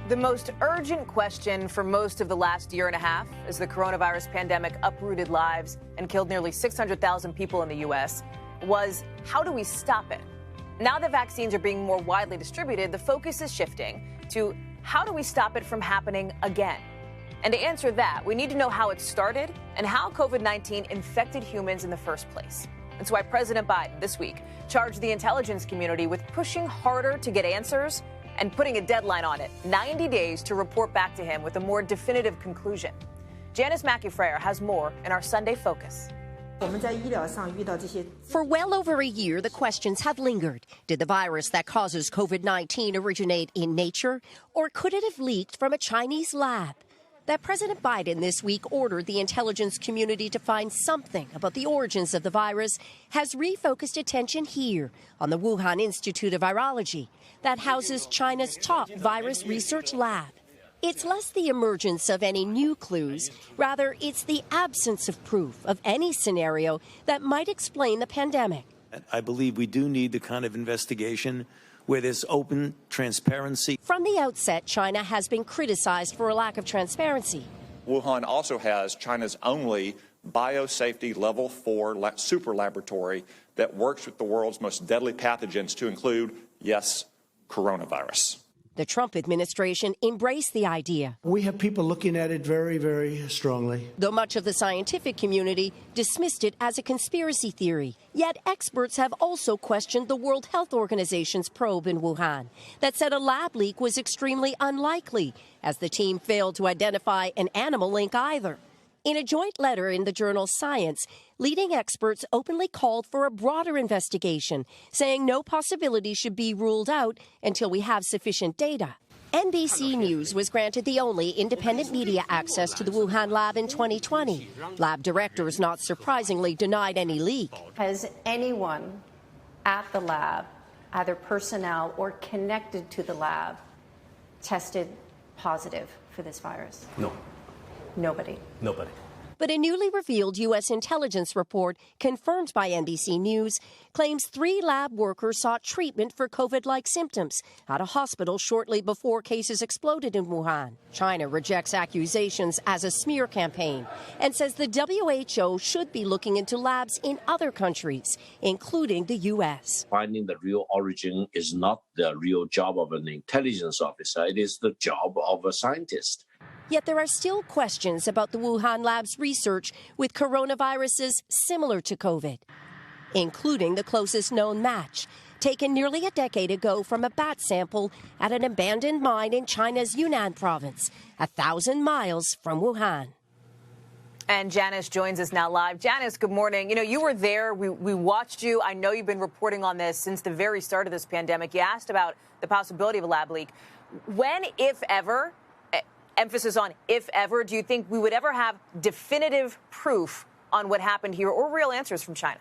The most urgent question for most of the last year and a half, as the coronavirus pandemic uprooted lives and killed nearly 600,000 people in the U.S., was how do we stop it? Now that vaccines are being more widely distributed, the focus is shifting to how do we stop it from happening again? And to answer that, we need to know how it started and how COVID-19 infected humans in the first place. That's why President Biden this week charged the intelligence community with pushing harder to get answers and putting a deadline on it, 90 days to report back to him with a more definitive conclusion. Janis Mackey Frayer has more in our Sunday Focus. For well over a year, the questions have lingered. Did the virus that causes COVID-19 originate in nature, or could it have leaked from a Chinese lab? That President Biden this week ordered the intelligence community to find something about the origins of the virus has refocused attention here on the Wuhan Institute of Virology that houses China's top virus research lab. It's less the emergence of any new clues, rather it's the absence of proof of any scenario that might explain the pandemic. I believe we do need the kind of investigation where there's open transparency. From the outset, China has been criticized for a lack of transparency. Wuhan also has China's only biosafety level 4 super laboratory that works with the world's most deadly pathogens to include, yes, coronavirus. The Trump administration embraced the idea. We have people looking at it very, very strongly. Though much of the scientific community dismissed it as a conspiracy theory. Yet experts have also questioned the World Health Organization's probe in Wuhan that said a lab leak was extremely unlikely, as the team failed to identify an animal link either. In a joint letter in the journal Science, leading experts openly called for a broader investigation, saying no possibility should be ruled out until we have sufficient data. NBC News was granted the only independent media access to the Wuhan lab in 2020. Lab directors, not surprisingly, denied any leak. Has anyone at the lab, either personnel or connected to the lab, tested positive for this virus? No. Nobody. But a newly revealed U.S. intelligence report, confirmed by NBC News, claims 3 lab workers sought treatment for COVID-like symptoms at a hospital shortly before cases exploded in Wuhan. China rejects accusations as a smear campaign and says the WHO should be looking into labs in other countries, including the U.S. Finding the real origin is not the real job of an intelligence officer. It is the job of a scientist. Yet there are still questions about the Wuhan lab's research with coronaviruses similar to COVID, including the closest known match, taken nearly a decade ago from a bat sample at an abandoned mine in China's Yunnan province, 1,000 miles from Wuhan. And Janis joins us now live. Janis, good morning. You know, you were there. We watched you. I know you've been reporting on this since the very start of this pandemic. You asked about the possibility of a lab leak. When, if ever, emphasis on if ever, do you think we would ever have definitive proof on what happened here or real answers from China?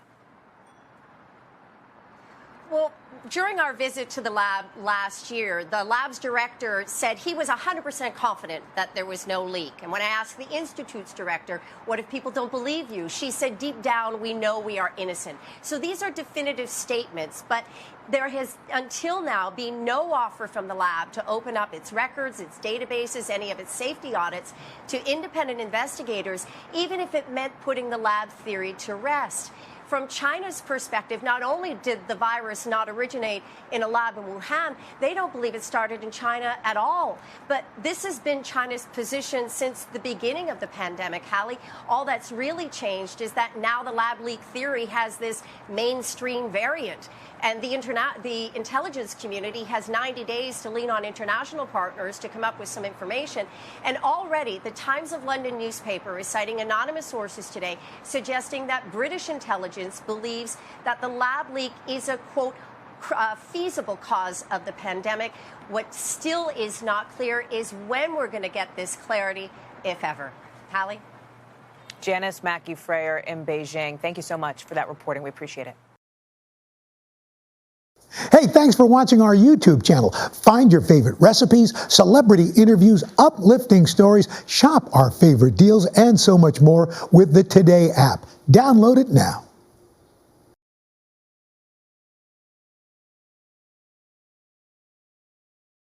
Well, during our visit to the lab last year, the lab's director said he was 100% confident that there was no leak. And when I asked the Institute's director, what if people don't believe you? She said, deep down, we know we are innocent. So these are definitive statements, but there has, until now, been no offer from the lab to open up its records, its databases, any of its safety audits to independent investigators, even if it meant putting the lab theory to rest. From China's perspective, not only did the virus not originate in a lab in Wuhan, they don't believe it started in China at all. But this has been China's position since the beginning of the pandemic, Hallie. All that's really changed is that now the lab leak theory has this mainstream variant. And the intelligence community has 90 days to lean on international partners to come up with some information. And already, the Times of London newspaper is citing anonymous sources today, suggesting that British intelligence believes that the lab leak is a, quote, feasible cause of the pandemic. What still is not clear is when we're going to get this clarity, if ever. Hallie? Janis Mackey Frayer in Beijing. Thank you so much for that reporting. We appreciate it. Hey, thanks for watching our YouTube channel. Find your favorite recipes, celebrity interviews, uplifting stories, shop our favorite deals, and so much more with the Today app. Download it now.